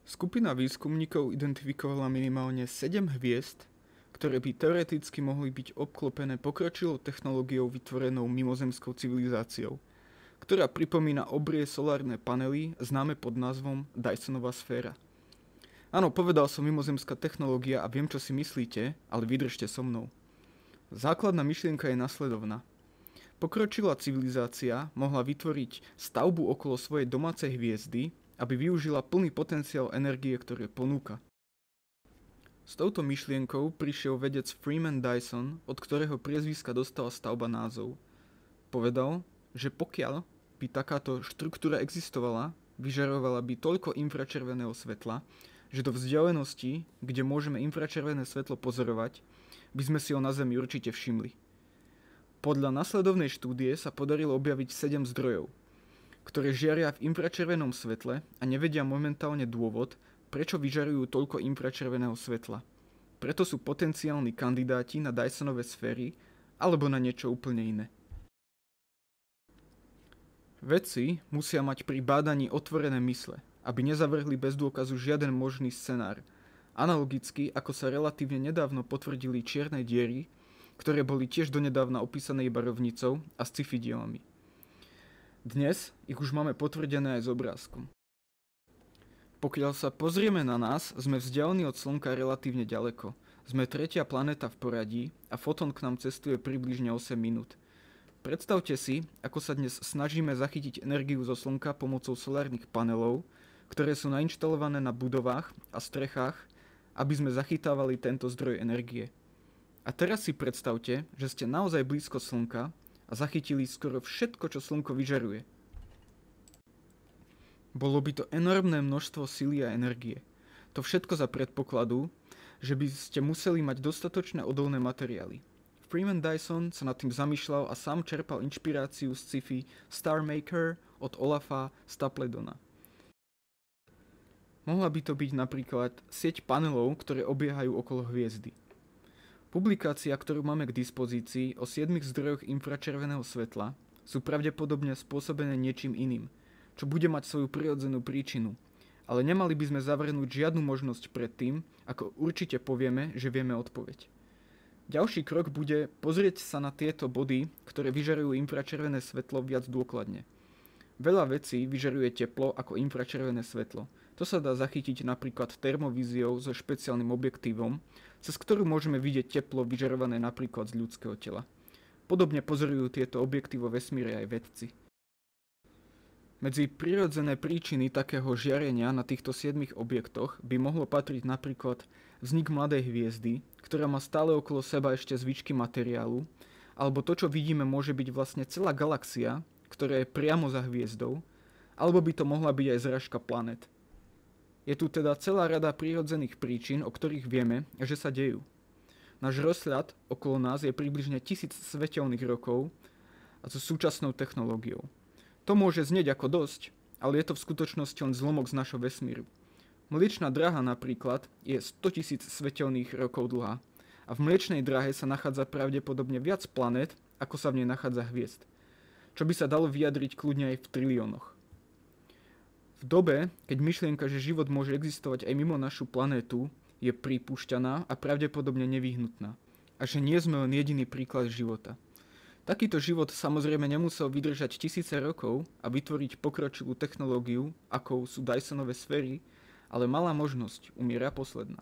Skupina výskumníkov identifikovala minimálne 7 hviezd, ktoré by teoreticky mohli byť obklopené pokročilou technológiou vytvorenou mimozemskou civilizáciou, ktorá pripomína obrie solárne panely známe pod názvom Dysonová sféra. Áno, povedal som mimozemská technológia a viem, čo si myslíte, ale vydržte so mnou. Základná myšlienka je nasledovná. Pokročilá civilizácia mohla vytvoriť stavbu okolo svojej domácej hviezdy, aby využila plný potenciál energie, ktoré ponúka. S touto myšlienkou prišiel vedec Freeman Dyson, od ktorého priezviska dostala stavba názov. Povedal, že pokiaľ by takáto štruktúra existovala, vyžarovala by toľko infračerveného svetla, že do vzdialenosti, kde môžeme infračervené svetlo pozorovať, by sme si ho na Zemi určite všimli. Podľa nasledovnej štúdie sa podarilo objaviť 7 zdrojov, ktoré žiaria v infračervenom svetle a nevedia momentálne dôvod, prečo vyžarujú toľko infračerveného svetla. Preto sú potenciálni kandidáti na Dysonové sféry alebo na niečo úplne iné. Vedci musia mať pri bádaní otvorené mysle, aby nezavrhli bez dôkazu žiaden možný scenár, analogicky ako sa relatívne nedávno potvrdili čierne diery, ktoré boli tiež donedávna opísané iba rovnicou a sci-fi dielami. Dnes ich už máme potvrdené aj s obrázkom. Pokiaľ sa pozrieme na nás, sme vzdialení od Slnka relatívne ďaleko. Sme tretia planéta v poradí a fotón k nám cestuje približne 8 minút. Predstavte si, ako sa dnes snažíme zachytiť energiu zo Slnka pomocou solárnych panelov, ktoré sú nainštalované na budovách a strechách, aby sme zachytávali tento zdroj energie. A teraz si predstavte, že ste naozaj blízko Slnka a zachytili skoro všetko, čo Slnko vyžaruje. Bolo by to enormné množstvo sily a energie. To všetko za predpokladu, že by ste museli mať dostatočné odolné materiály. Freeman Dyson sa nad tým zamýšľal a sám čerpal inšpiráciu z sci-fi Star Maker od Olafa Stapledona. Mohla by to byť napríklad sieť panelov, ktoré obiehajú okolo hviezdy. Publikácia, ktorú máme k dispozícii o 7 zdrojoch infračerveného svetla, sú pravdepodobne spôsobené niečím iným, čo bude mať svoju prirodzenú príčinu, ale nemali by sme zavrhnúť žiadnu možnosť pred tým, ako určite povieme, že vieme odpoveď. Ďalší krok bude pozrieť sa na tieto body, ktoré vyžarujú infračervené svetlo viac dôkladne. Veľa vecí vyžaruje teplo ako infračervené svetlo. To sa dá zachytiť napríklad termovíziou so špeciálnym objektívom, cez ktorú môžeme vidieť teplo vyžarované napríklad z ľudského tela. Podobne pozorujú tieto objekty vo vesmíre aj vedci. Medzi prirodzené príčiny takého žiarenia na týchto 7 objektoch by mohlo patriť napríklad vznik mladej hviezdy, ktorá má stále okolo seba ešte zvyšky materiálu, alebo to, čo vidíme, môže byť vlastne celá galaxia, ktorá je priamo za hviezdou, alebo by to mohla byť aj zrážka planet. Je tu teda celá rada prírodzených príčin, o ktorých vieme, že sa dejú. Náš rozhľad okolo nás je približne 1000 svetelných rokov a so súčasnou technológiou. To môže znieť ako dosť, ale je to v skutočnosti len zlomok z našho vesmíru. Mliečna dráha napríklad je 100 000 svetelných rokov dlhá a v Mliečnej dráhe sa nachádza pravdepodobne viac planét, ako sa v nej nachádza hviezd, čo by sa dalo vyjadriť kľudne aj v triliónoch. V dobe, keď myšlienka, že život môže existovať aj mimo našu planétu, je pripúšťaná a pravdepodobne nevyhnutná. A že nie sme len jediný príklad života. Takýto život samozrejme nemusel vydržať tisíce rokov a vytvoriť pokročilú technológiu, akou sú Dysonové sféry, ale mala možnosť, umiera posledná.